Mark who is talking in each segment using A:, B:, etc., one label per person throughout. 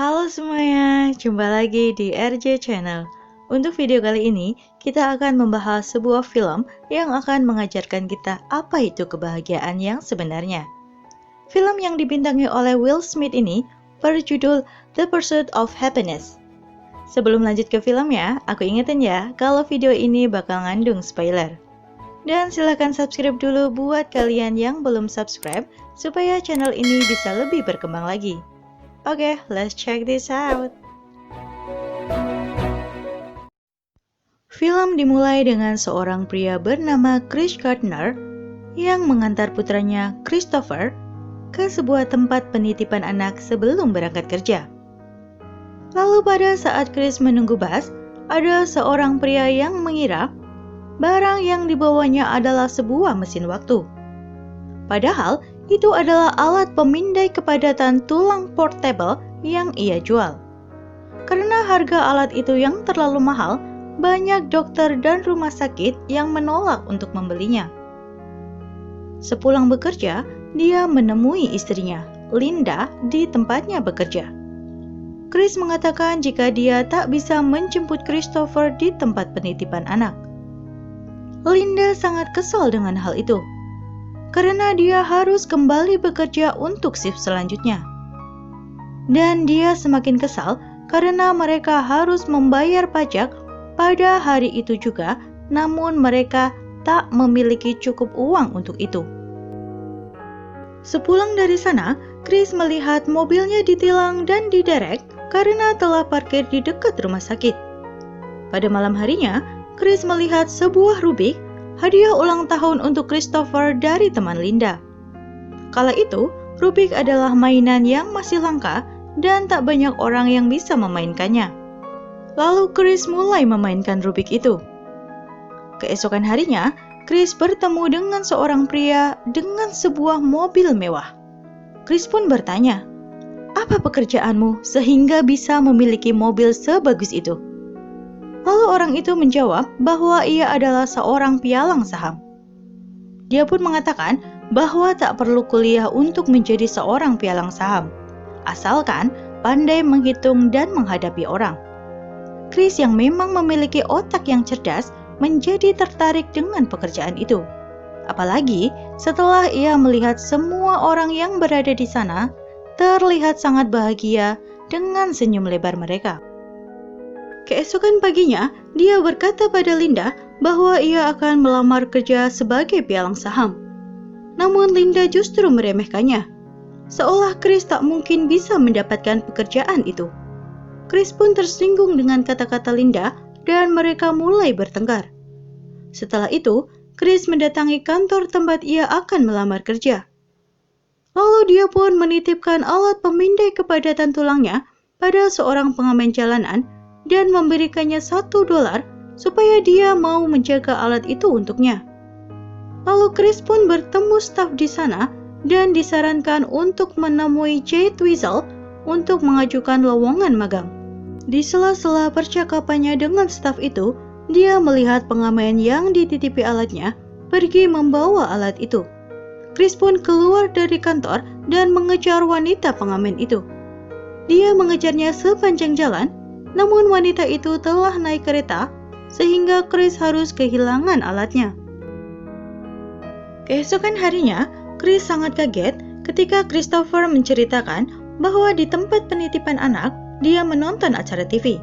A: Halo semuanya, jumpa lagi di RJ Channel. Untuk video kali ini, kita akan membahas sebuah film yang akan mengajarkan kita apa itu kebahagiaan yang sebenarnya. Film yang dibintangi oleh Will Smith ini berjudul The Pursuit of Happiness. Sebelum lanjut ke filmnya, aku ingetin ya kalau video ini bakal ngandung spoiler. Dan silahkan subscribe dulu buat kalian yang belum subscribe supaya channel ini bisa lebih berkembang lagi. Oke, let's check this out. Film dimulai dengan seorang pria bernama Chris Gardner yang mengantar putranya Christopher ke sebuah tempat penitipan anak sebelum berangkat kerja. Lalu pada saat Chris menunggu bus, ada seorang pria yang mengira barang yang dibawanya adalah sebuah mesin waktu. Padahal, itu adalah alat pemindai kepadatan tulang portable yang ia jual. Karena harga alat itu yang terlalu mahal, banyak dokter dan rumah sakit yang menolak untuk membelinya. Sepulang bekerja, dia menemui istrinya, Linda, di tempatnya bekerja. Chris mengatakan jika dia tak bisa menjemput Christopher di tempat penitipan anak. Linda sangat kesal dengan hal itu, karena dia harus kembali bekerja untuk shift selanjutnya. Dan dia semakin kesal karena mereka harus membayar pajak pada hari itu juga, namun mereka tak memiliki cukup uang untuk itu. Sepulang dari sana, Chris melihat mobilnya ditilang dan diderek karena telah parkir di dekat rumah sakit. Pada malam harinya, Chris melihat sebuah Rubik, hadiah ulang tahun untuk Christopher dari teman Linda. Kala itu, Rubik adalah mainan yang masih langka dan tak banyak orang yang bisa memainkannya. Lalu Chris mulai memainkan Rubik itu. Keesokan harinya, Chris bertemu dengan seorang pria dengan sebuah mobil mewah. Chris pun bertanya, "Apa pekerjaanmu sehingga bisa memiliki mobil sebagus itu?" Lalu orang itu menjawab bahwa ia adalah seorang pialang saham. Dia pun mengatakan bahwa tak perlu kuliah untuk menjadi seorang pialang saham, asalkan pandai menghitung dan menghadapi orang. Chris yang memang memiliki otak yang cerdas menjadi tertarik dengan pekerjaan itu. Apalagi setelah ia melihat semua orang yang berada di sana terlihat sangat bahagia dengan senyum lebar mereka. Keesokan paginya, dia berkata pada Linda bahwa ia akan melamar kerja sebagai pialang saham. Namun Linda justru meremehkannya, seolah Chris tak mungkin bisa mendapatkan pekerjaan itu. Chris pun tersinggung dengan kata-kata Linda dan mereka mulai bertengkar. Setelah itu, Chris mendatangi kantor tempat ia akan melamar kerja. Lalu dia pun menitipkan alat pemindai kepadatan tulangnya pada seorang pengamen jalanan dan memberikannya $1 supaya dia mau menjaga alat itu untuknya. Lalu Chris pun bertemu staf di sana dan disarankan untuk menemui Jay Twizel untuk mengajukan lowongan magang. Di sela-sela percakapannya dengan staf itu, dia melihat pengamen yang dititipi alatnya pergi membawa alat itu. Chris pun keluar dari kantor dan mengejar wanita pengamen itu. Dia mengejarnya sepanjang jalan, namun wanita itu telah naik kereta sehingga Chris harus kehilangan alatnya. Keesokan harinya, Chris sangat kaget ketika Christopher menceritakan bahwa di tempat penitipan anak, dia menonton acara TV.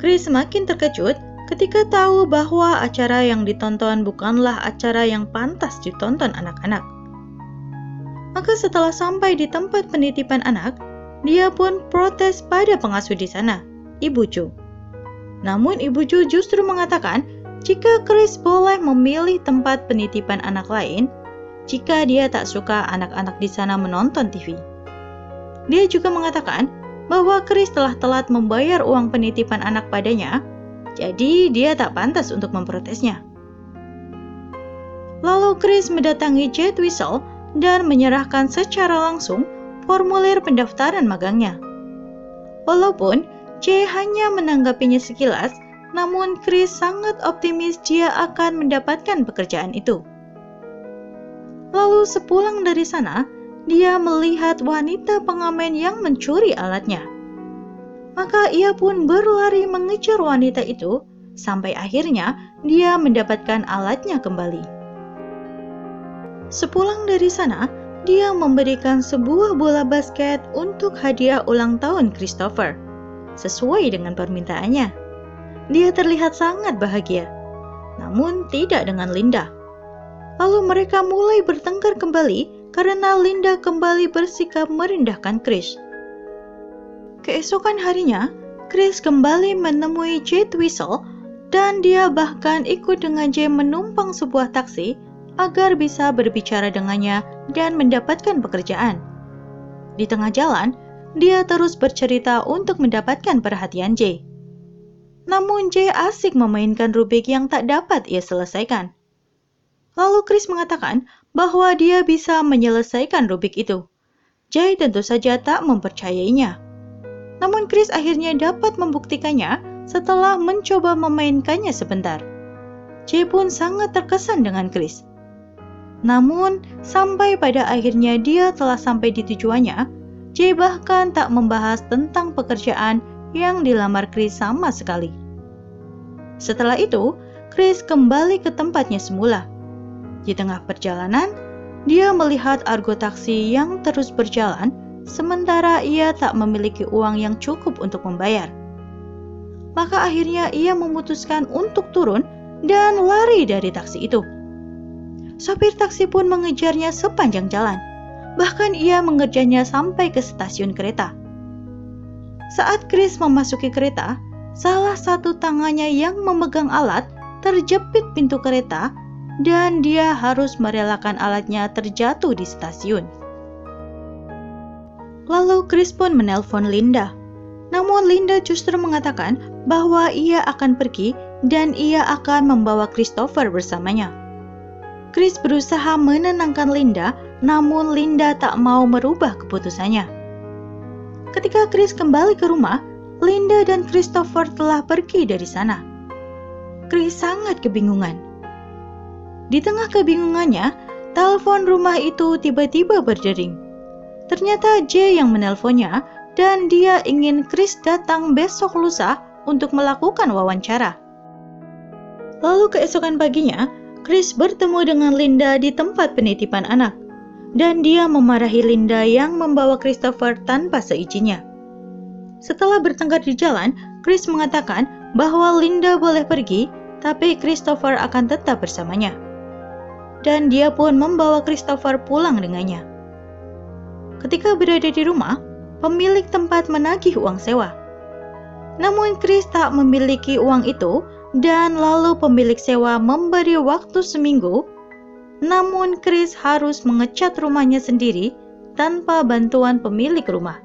A: Chris semakin terkejut ketika tahu bahwa acara yang ditonton bukanlah acara yang pantas ditonton anak-anak. Maka setelah sampai di tempat penitipan anak, dia pun protes pada pengasuh di sana, Ibu Chu. Namun Ibu Chu justru mengatakan jika Chris boleh memilih tempat penitipan anak lain jika dia tak suka anak-anak di sana menonton TV. Dia juga mengatakan bahwa Chris telah telat membayar uang penitipan anak padanya, jadi dia tak pantas untuk memprotesnya. Lalu Chris mendatangi Jay Twizel dan menyerahkan secara langsung formulir pendaftaran magangnya. Walaupun Jay hanya menanggapinya sekilas, namun Chris sangat optimis dia akan mendapatkan pekerjaan itu. Lalu sepulang dari sana, dia melihat wanita pengamen yang mencuri alatnya. Maka ia pun berlari mengejar wanita itu, sampai akhirnya dia mendapatkan alatnya kembali. Sepulang dari sana, dia memberikan sebuah bola basket untuk hadiah ulang tahun Christopher, sesuai dengan permintaannya. Dia terlihat sangat bahagia, namun tidak dengan Linda. Lalu mereka mulai bertengkar kembali karena Linda kembali bersikap merendahkan Chris. Keesokan harinya, Chris kembali menemui Jay Twistle dan dia bahkan ikut dengan Jay menumpang sebuah taksi agar bisa berbicara dengannya dan mendapatkan pekerjaan. Di tengah jalan, dia terus bercerita untuk mendapatkan perhatian Jay. Namun Jay asik memainkan Rubik yang tak dapat ia selesaikan. Lalu Chris mengatakan bahwa dia bisa menyelesaikan Rubik itu. Jay tentu saja tak mempercayainya. Namun Chris akhirnya dapat membuktikannya setelah mencoba memainkannya sebentar. Jay pun sangat terkesan dengan Chris. Namun, sampai pada akhirnya dia telah sampai di tujuannya, Jay bahkan tak membahas tentang pekerjaan yang dilamar Chris sama sekali. Setelah itu, Chris kembali ke tempatnya semula. Di tengah perjalanan, dia melihat argo taksi yang terus berjalan, sementara ia tak memiliki uang yang cukup untuk membayar. Maka akhirnya ia memutuskan untuk turun dan lari dari taksi itu. Sopir taksi pun mengejarnya sepanjang jalan. Bahkan ia mengejarnya sampai ke stasiun kereta. Saat Chris memasuki kereta, salah satu tangannya yang memegang alat terjepit pintu kereta dan dia harus merelakan alatnya terjatuh di stasiun. Lalu Chris pun menelpon Linda. Namun Linda justru mengatakan bahwa ia akan pergi dan ia akan membawa Christopher bersamanya. Chris berusaha menenangkan Linda, namun Linda tak mau merubah keputusannya. Ketika Chris kembali ke rumah, Linda dan Christopher telah pergi dari sana. Chris sangat kebingungan. Di tengah kebingungannya, telepon rumah itu tiba-tiba berdering. Ternyata Jay yang menelponnya dan dia ingin Chris datang besok lusa untuk melakukan wawancara. Lalu keesokan paginya, Chris bertemu dengan Linda di tempat penitipan anak dan dia memarahi Linda yang membawa Christopher tanpa seizinnya. Setelah bertengkar di jalan, Chris mengatakan bahwa Linda boleh pergi, tapi Christopher akan tetap bersamanya. Dan dia pun membawa Christopher pulang dengannya. Ketika berada di rumah, pemilik tempat menagih uang sewa. Namun Chris tak memiliki uang itu dan lalu pemilik sewa memberi waktu seminggu. Namun Chris harus mengecat rumahnya sendiri tanpa bantuan pemilik rumah.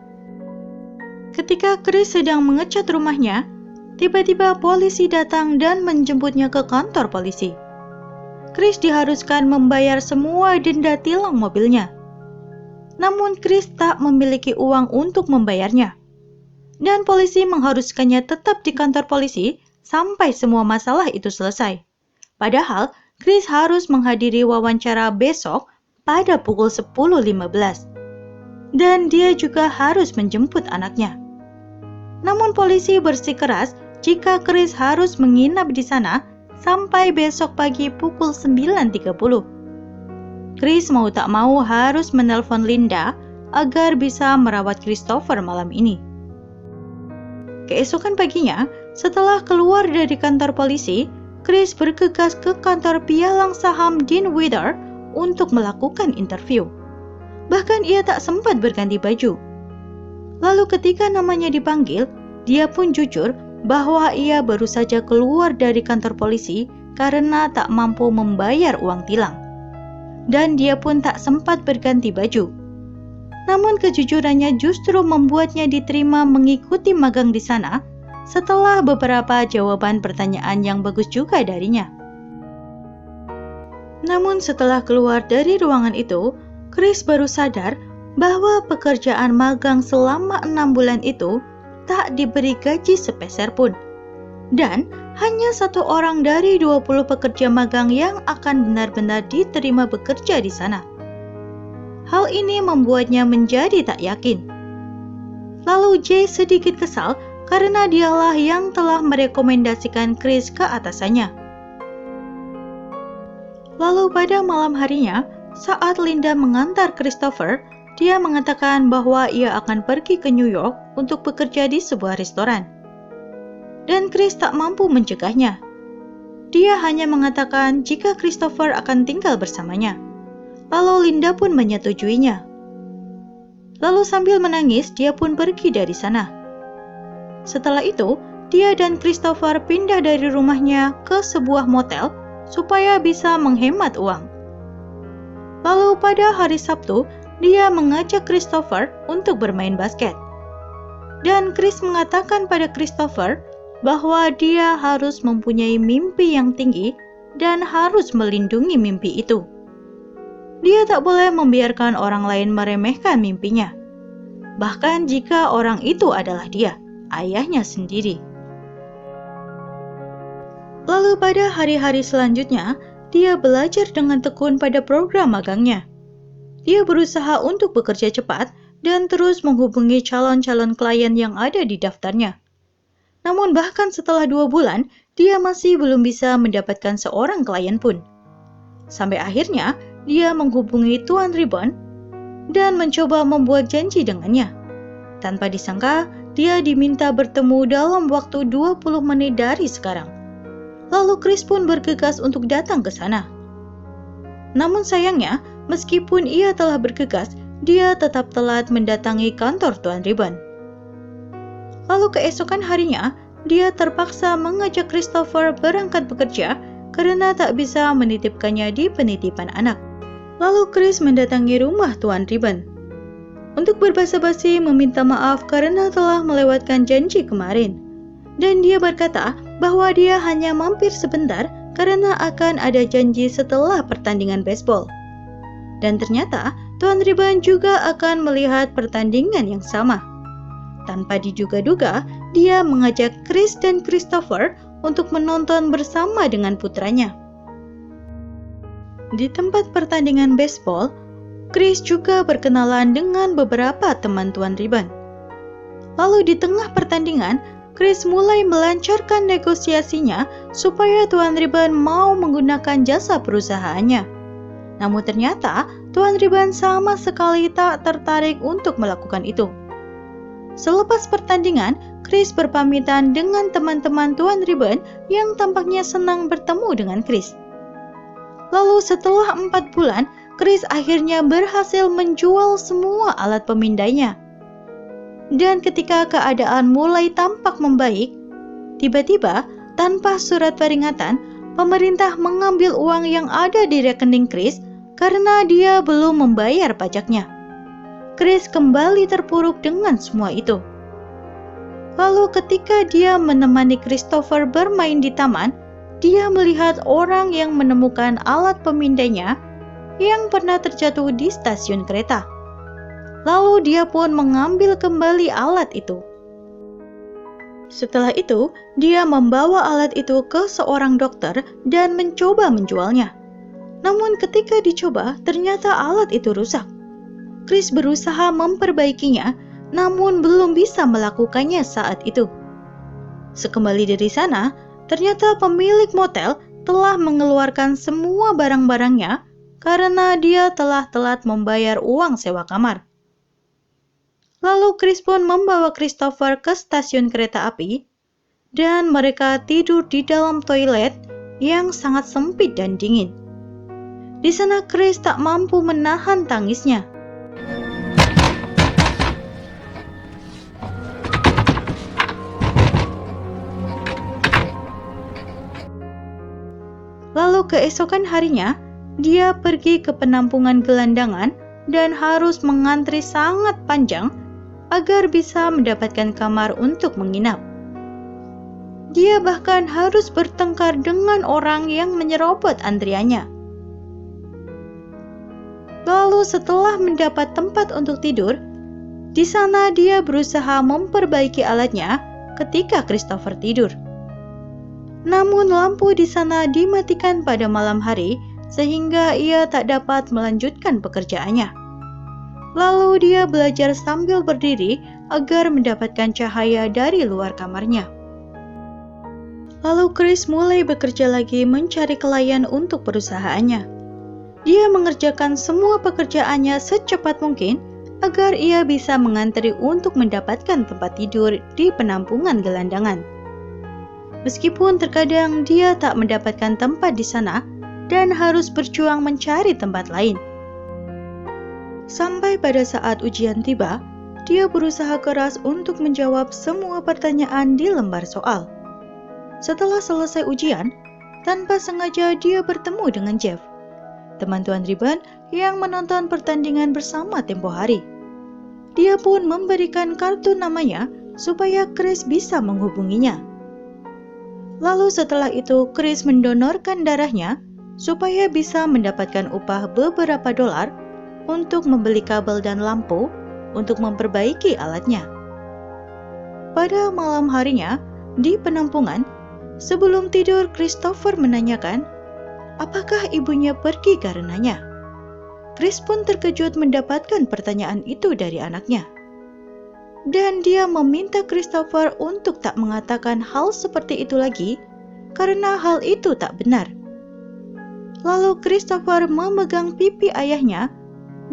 A: Ketika Chris sedang mengecat rumahnya, tiba-tiba polisi datang dan menjemputnya ke kantor polisi. Chris diharuskan membayar semua denda tilang mobilnya. Namun Chris tak memiliki uang untuk membayarnya. Dan polisi mengharuskannya tetap di kantor polisi sampai semua masalah itu selesai. Padahal Chris harus menghadiri wawancara besok pada pukul 10.15. Dan dia juga harus menjemput anaknya. Namun polisi bersikeras jika Chris harus menginap di sana sampai besok pagi pukul 9.30. Chris mau tak mau harus menelpon Linda agar bisa merawat Christopher malam ini. Keesokan paginya, setelah keluar dari kantor polisi, Chris bergegas ke kantor pialang saham Dean Witter untuk melakukan interview. Bahkan ia tak sempat berganti baju. Lalu ketika namanya dipanggil, dia pun jujur bahwa ia baru saja keluar dari kantor polisi karena tak mampu membayar uang tilang. Dan dia pun tak sempat berganti baju. Namun kejujurannya justru membuatnya diterima mengikuti magang di sana setelah beberapa jawaban pertanyaan yang bagus juga darinya. Namun setelah keluar dari ruangan itu, Chris baru sadar bahwa pekerjaan magang selama 6 bulan itu tak diberi gaji sepeser pun. Dan hanya 1 orang dari 20 pekerja magang yang akan benar-benar diterima bekerja di sana. Hal ini membuatnya menjadi tak yakin. Lalu Jay sedikit kesal karena dialah yang telah merekomendasikan Chris ke atasannya. Lalu pada malam harinya, saat Linda mengantar Christopher, dia mengatakan bahwa ia akan pergi ke New York untuk bekerja di sebuah restoran. Dan Chris tak mampu mencegahnya. Dia hanya mengatakan jika Christopher akan tinggal bersamanya. Lalu Linda pun menyetujuinya. Lalu sambil menangis, dia pun pergi dari sana. Setelah itu, dia dan Christopher pindah dari rumahnya ke sebuah motel supaya bisa menghemat uang. Lalu pada hari Sabtu, dia mengajak Christopher untuk bermain basket. Dan Chris mengatakan pada Christopher bahwa dia harus mempunyai mimpi yang tinggi dan harus melindungi mimpi itu. Dia tak boleh membiarkan orang lain meremehkan mimpinya, bahkan jika orang itu adalah dia, ayahnya sendiri. Lalu pada hari-hari selanjutnya, dia belajar dengan tekun pada program magangnya. Dia berusaha untuk bekerja cepat dan terus menghubungi calon-calon klien yang ada di daftarnya. Namun bahkan setelah 2 bulan, dia masih belum bisa mendapatkan seorang klien pun. Sampai akhirnya, dia menghubungi Tuan Ribbon dan mencoba membuat janji dengannya. Tanpa disangka, dia diminta bertemu dalam waktu 20 menit dari sekarang. Lalu Chris pun bergegas untuk datang ke sana. Namun sayangnya, meskipun ia telah bergegas, dia tetap telat mendatangi kantor Tuan Ribbon. Lalu keesokan harinya, dia terpaksa mengajak Christopher berangkat bekerja karena tak bisa menitipkannya di penitipan anak. Lalu Chris mendatangi rumah Tuan Ribbon untuk berbasa-basi meminta maaf karena telah melewatkan janji kemarin. Dan dia berkata bahwa dia hanya mampir sebentar karena akan ada janji setelah pertandingan baseball. Dan ternyata Tuan Ribbon juga akan melihat pertandingan yang sama. Tanpa diduga-duga, dia mengajak Chris dan Christopher untuk menonton bersama dengan putranya. Di tempat pertandingan baseball, Chris juga berkenalan dengan beberapa teman Tuan Ribbon. Lalu di tengah pertandingan, Chris mulai melancarkan negosiasinya supaya Tuan Ribbon mau menggunakan jasa perusahaannya. Namun ternyata Tuan Ribbon sama sekali tak tertarik untuk melakukan itu. Selepas pertandingan, Chris berpamitan dengan teman-teman Tuan Ribbon yang tampaknya senang bertemu dengan Chris. Lalu setelah 4 bulan, Chris akhirnya berhasil menjual semua alat pemindainya. Dan ketika keadaan mulai tampak membaik, tiba-tiba tanpa surat peringatan, pemerintah mengambil uang yang ada di rekening Chris karena dia belum membayar pajaknya. Chris kembali terpuruk dengan semua itu. Lalu ketika dia menemani Christopher bermain di taman, dia melihat orang yang menemukan alat pemindainya yang pernah terjatuh di stasiun kereta. Lalu dia pun mengambil kembali alat itu. Setelah itu, dia membawa alat itu ke seorang dokter dan mencoba menjualnya. Namun ketika dicoba, ternyata alat itu rusak. Chris berusaha memperbaikinya, namun belum bisa melakukannya saat itu. Sekembali dari sana, ternyata pemilik motel telah mengeluarkan semua barang-barangnya karena dia telah telat membayar uang sewa kamar. Lalu Chris pun membawa Christopher ke stasiun kereta api dan mereka tidur di dalam toilet yang sangat sempit dan dingin. Di sana Chris tak mampu menahan tangisnya. Lalu keesokan harinya, dia pergi ke penampungan gelandangan dan harus mengantri sangat panjang agar bisa mendapatkan kamar untuk menginap. Dia bahkan harus bertengkar dengan orang yang menyerobot antriannya. Lalu setelah mendapat tempat untuk tidur, di sana dia berusaha memperbaiki alatnya ketika Christopher tidur. Namun lampu di sana dimatikan pada malam hari sehingga ia tak dapat melanjutkan pekerjaannya. Lalu dia belajar sambil berdiri agar mendapatkan cahaya dari luar kamarnya. Lalu Chris mulai bekerja lagi mencari klien untuk perusahaannya. Dia mengerjakan semua pekerjaannya secepat mungkin agar ia bisa mengantri untuk mendapatkan tempat tidur di penampungan gelandangan. Meskipun terkadang dia tak mendapatkan tempat di sana dan harus berjuang mencari tempat lain. Sampai pada saat ujian tiba, dia berusaha keras untuk menjawab semua pertanyaan di lembar soal. Setelah selesai ujian, tanpa sengaja dia bertemu dengan Jeff, teman Tuan Ribbon yang menonton pertandingan bersama tempo hari. Dia pun memberikan kartu namanya supaya Chris bisa menghubunginya. Lalu setelah itu Chris mendonorkan darahnya supaya bisa mendapatkan upah beberapa dolar untuk membeli kabel dan lampu untuk memperbaiki alatnya. Pada malam harinya, di penampungan, sebelum tidur Christopher menanyakan, apakah ibunya pergi karenanya? Chris pun terkejut mendapatkan pertanyaan itu dari anaknya. Dan dia meminta Christopher untuk tak mengatakan hal seperti itu lagi, karena hal itu tak benar. Lalu Christopher memegang pipi ayahnya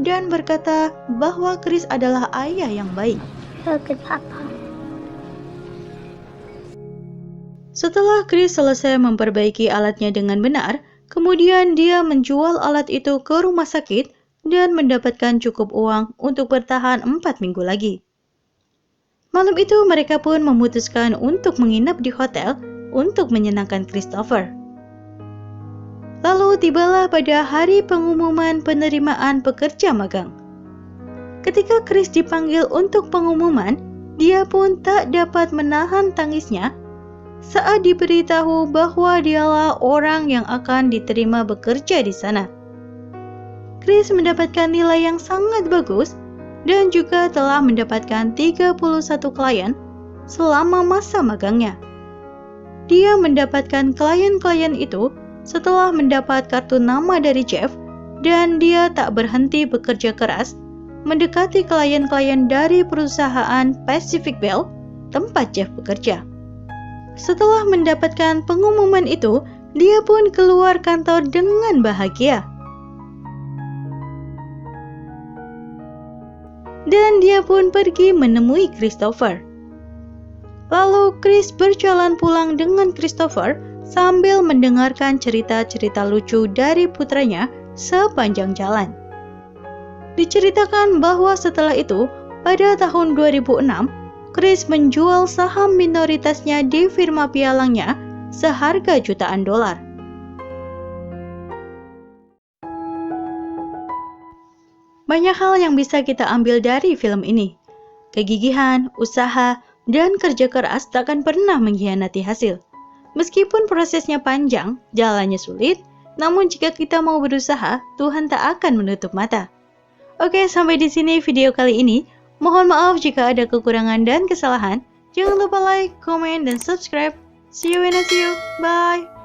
A: dan berkata bahwa Chris adalah ayah yang baik.
B: Good Papa.
A: Setelah Chris selesai memperbaiki alatnya dengan benar, kemudian dia menjual alat itu ke rumah sakit dan mendapatkan cukup uang untuk bertahan 4 minggu lagi. Malam itu mereka pun memutuskan untuk menginap di hotel untuk menyenangkan Christopher. Lalu tibalah pada hari pengumuman penerimaan pekerja magang. Ketika Chris dipanggil untuk pengumuman, dia pun tak dapat menahan tangisnya saat diberitahu bahwa dialah orang yang akan diterima bekerja di sana. Chris mendapatkan nilai yang sangat bagus dan juga telah mendapatkan 31 klien selama masa magangnya. Dia mendapatkan klien-klien itu setelah mendapat kartu nama dari Jeff dan dia tak berhenti bekerja keras mendekati klien-klien dari perusahaan Pacific Bell tempat Jeff bekerja. Setelah mendapatkan pengumuman itu, dia pun keluar kantor dengan bahagia. Dan dia pun pergi menemui Christopher. Lalu Chris berjalan pulang dengan Christopher sambil mendengarkan cerita-cerita lucu dari putranya sepanjang jalan. Diceritakan bahwa setelah itu, pada tahun 2006, Chris menjual saham minoritasnya di firma pialangnya seharga jutaan dolar. Banyak hal yang bisa kita ambil dari film ini. Kegigihan, usaha, dan kerja keras takkan pernah mengkhianati hasil. Meskipun prosesnya panjang, jalannya sulit, namun jika kita mau berusaha, Tuhan tak akan menutup mata. Oke, sampai di sini video kali ini. Mohon maaf jika ada kekurangan dan kesalahan. Jangan lupa like, comment, dan subscribe. See you when I see you. Bye!